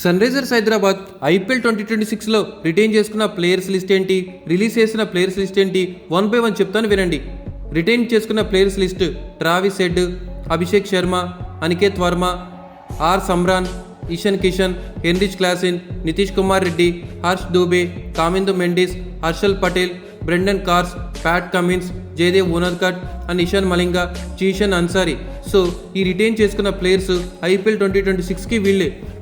Sun Risers Hyderabad IPL 2026లో retain చేసుకున్న players list ఏంటి, రిలీజ్ చేసిన ప్లేయర్స్ లిస్ట్ ఏంటి, 1 by 1 చెప్తాను వినండి. రిటైన్ చేసుకున్న players list: Travis Head, Abhishek Sharma, Aniket Varma, R Smaran, Ishan Kishan, Heinrich Klaasen, Nitish Kumar Reddy, Harsh Dubey, Kamindu Mendis, Harshal Patel, Brendan Carse, Pat Cummins, Jayadev Unadkat and Eshan Malinga, Zeeshan Ansari. So ఈ రిటైన్ చేసుకున్న ప్లేయర్స్ ఐపీఎల్ 2026కి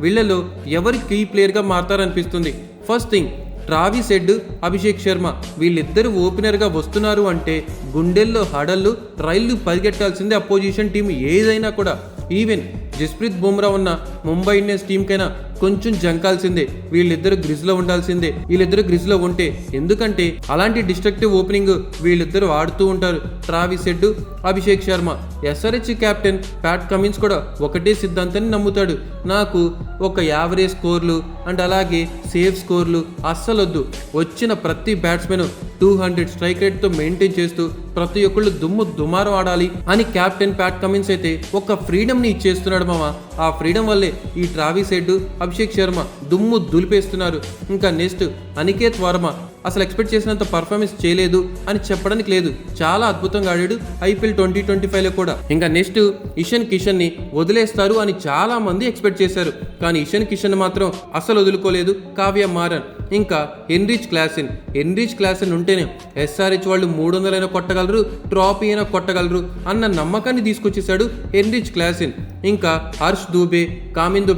వీళ్ళలో ఎవరు కీ ప్లేయర్గా మారతారనిపిస్తుంది? First thing, Travis Head, Abhishek Sharma వీళ్ళిద్దరు ఓపెనర్గా వస్తున్నారు అంటే గుండెల్లో హడళ్ళు, రైళ్లు పరిగెట్టాల్సిందే అపోజిషన్ టీం ఏదైనా కూడా. ఈవెన్ జస్ప్రీత్ బుమ్రా ఉన్న ముంబై ఇండియన్స్ టీంకైనా కొంచెం జంకాల్సిందే. వీళ్ళిద్దరు గ్రిజ్లో ఉంటే, ఎందుకంటే అలాంటి డిస్ట్రక్టివ్ ఓపెనింగ్ వీళ్ళిద్దరు ఆడుతూ ఉంటారు. Travis Head, Abhishek Sharma. SRH captain Pat Cummins కూడా ఒకటే సిద్ధాంతాన్ని నమ్ముతాడు. నాకు ఒక యావరేజ్ స్కోర్లు అండ్ అలాగే సేఫ్ స్కోర్లు అస్సలొద్దు. వచ్చిన ప్రతి బ్యాట్స్మెన్ 200 స్ట్రైక్ రేట్తో మెయింటైన్ చేస్తూ ప్రతి ఒక్కళ్ళు దుమారం ఆడాలి అని కెప్టెన్ ప్యాట్ కమిన్స్ అయితే ఒక ఫ్రీడమ్ని ఇచ్చేస్తున్నాడు మామ. ఆ ఫ్రీడమ్ వల్లే ఈ ట్రావిస్ హెడ్, అభిషేక్ శర్మ దులిపేస్తున్నారు. ఇంకా నెక్స్ట్ అనికేత్ వర్మ అసలు ఎక్స్పెక్ట్ చేసినంత పర్ఫార్మెన్స్ చేయలేదు అని చెప్పడానికి లేదు. చాలా అద్భుతంగా ఆడాడు ఐపీఎల్ 2025లో కూడా. ఇంకా నెక్స్ట్ ఇషాన్ కిషన్ ని వదిలేస్తారు అని చాలా మంది ఎక్స్పెక్ట్ చేశారు. కానీ ఇషాన్ కిషన్ మాత్రం అసలు వదులుకోలేదు. కావ్య మారన్, ఇంకా హెన్రిచ్ క్లాసెన్ ఉంటేనే ఎస్ఆర్హెచ్ వాళ్ళు 300 అయినా కొట్టగలరు, ట్రాఫీ అయినా కొట్టగలరు అన్న నమ్మకాన్ని తీసుకొచ్చేసాడు హెన్రిచ్ క్లాసెన్. ఇంకా హర్ష్ దూబే, కామిందు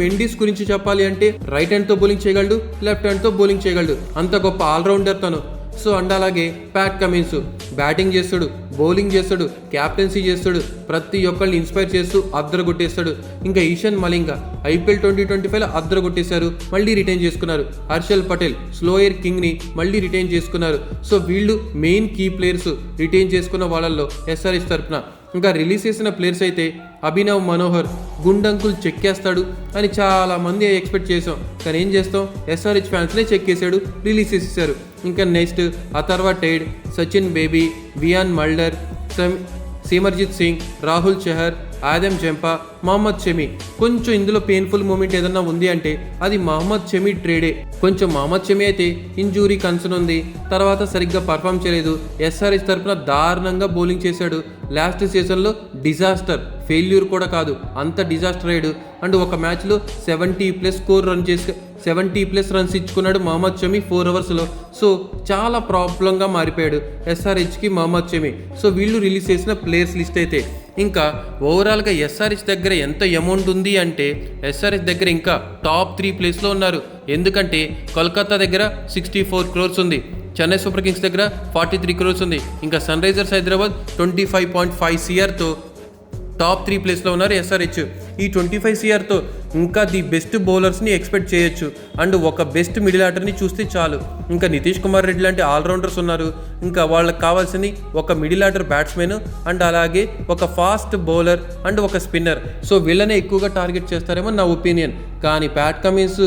మెండిస్ గురించి చెప్పాలి అంటే రైట్ హ్యాండ్తో బౌలింగ్ చేయగలడు, లెఫ్ట్ హ్యాండ్తో బౌలింగ్ చేయగలడు. అంత గొప్ప ఆల్రౌండర్ తను. సో అండ్ అలాగే ప్యాట్ కమిన్స్ బ్యాటింగ్ చేస్తాడు, బౌలింగ్ చేస్తాడు, క్యాప్టెన్సీ చేస్తాడు, ప్రతి ఒక్కరిని ఇన్స్పైర్ చేస్తూ అద్దరగొట్టేస్తాడు. ఇంకా ఇషాన్ మలింగా ఐపీఎల్ 2025లో అద్దరగొట్టేశారు, మళ్ళీ రిటైన్ చేసుకున్నారు. హర్షల్ పటేల్ స్లోయర్ కింగ్ని మళ్ళీ రిటైన్ చేసుకున్నారు. సో వీళ్ళు మెయిన్ కీ ప్లేయర్స్ రిటైన్ చేసుకున్న వాళ్ళల్లో ఎస్ఆర్హెచ్ తరఫున. ఇంకా రిలీజ్ చేసిన ప్లేయర్స్ అయితే అభినవ్ మనోహర్ గుండంకుల్ చెక్కేస్తాడు అని చాలా మంది ఎక్స్పెక్ట్ చేసాం. కానీ ఏం చేస్తాం, ఎస్ఆర్హెచ్ ఫ్యాన్స్నే చెక్కేశాడు, రిలీజ్ చేసేసారు. ఇంకా next Atharva Taide, Sachin Baby, Wiaan Mulder, Simarjeet Singh, Rahul Chahar, Adam Zampa, Mohammed Shami. కొంచెం ఇందులో పెయిన్ఫుల్ మూమెంట్ ఏదన్నా ఉంది అంటే అది మహమ్మద్ షమి ట్రేడే. కొంచెం మహమ్మద్ షమి అయితే ఇంజూరీ కన్సర్న్ ఉంది, తర్వాత సరిగ్గా పర్ఫామ్ చేయలేదు. ఎస్ఆర్హెచ్ తరఫున దారుణంగా బౌలింగ్ చేశాడు. లాస్ట్ సీజన్లో డిజాస్టర్, ఫెయిల్యూర్ కూడా కాదు, అంత డిజాస్టర్ అయ్యాడు. అండ్ ఒక మ్యాచ్లో 70+ రన్స్ ఇచ్చుకున్నాడు మహమ్మద్ షమి 4 ఓవర్స్లో. సో చాలా ప్రాబ్లంగా మారిపోయాడు ఎస్ఆర్హెచ్కి మహమ్మద్ షమి. సో వీళ్ళు రిలీజ్ చేసిన ప్లేయర్స్ లిస్ట్ అయితే ఇంకా ఓవరాల్గా ఎస్ఆర్హెచ్ దగ్గర ఎంత అమౌంట్ ఉంది అంటే ఎస్ఆర్హెచ్ దగ్గర ఇంకా టాప్ 3 ప్లేస్లో ఉన్నారు. ఎందుకంటే కోల్కతా దగ్గర 64 crores ఉంది, చెన్నై సూపర్ కింగ్స్ దగ్గర 43 crores ఉంది, ఇంకా సన్ రైజర్స్ హైదరాబాద్ 25.5 CRతో టాప్ 3 ప్లేస్లో ఉన్నారు ఎస్ఆర్హెచ్. ఈ 25 CRతో ఇంకా ది బెస్ట్ బౌలర్స్ని ఎక్స్పెక్ట్ చేయొచ్చు. అండ్ ఒక బెస్ట్ మిడిల్ ఆర్డర్ని చూస్తే చాలు. ఇంకా నితీష్ కుమార్ రెడ్డి లాంటి ఆల్రౌండర్స్ ఉన్నారు. ఇంకా వాళ్ళకి కావాల్సింది ఒక మిడిల్ ఆర్డర్ బ్యాట్స్మెన్ అండ్ అలాగే ఒక ఫాస్ట్ బౌలర్ అండ్ ఒక స్పిన్నర్. సో వీళ్ళనే ఎక్కువగా టార్గెట్ చేస్తారేమో నా ఒపీనియన్. కానీ ప్యాట్ కమిన్స్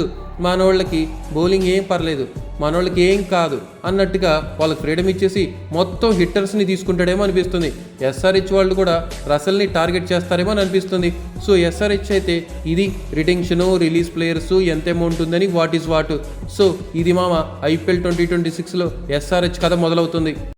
మనోళ్ళకి బౌలింగ్ ఏం పర్లేదు, మనోళ్ళకి ఏం కాదు అన్నట్టుగా వాళ్ళకి ఫ్రీడమ్ ఇచ్చేసి మొత్తం హిట్టర్స్ని తీసుకుంటాడేమో అనిపిస్తుంది. ఎస్ఆర్హెచ్ వాళ్ళు కూడా రసల్ని టార్గెట్ చేస్తారేమో అని అనిపిస్తుంది. సో ఎస్ఆర్హెచ్ అయితే ఇది రిటెన్షను, రిలీజ్ ప్లేయర్స్ ఎంత అమౌంట్ ఉందని వాట్ ఈస్ వాట్. సో ఇది మామ ఐపీఎల్ 2026లో ఎస్ఆర్హెచ్ కథ మొదలవుతుంది.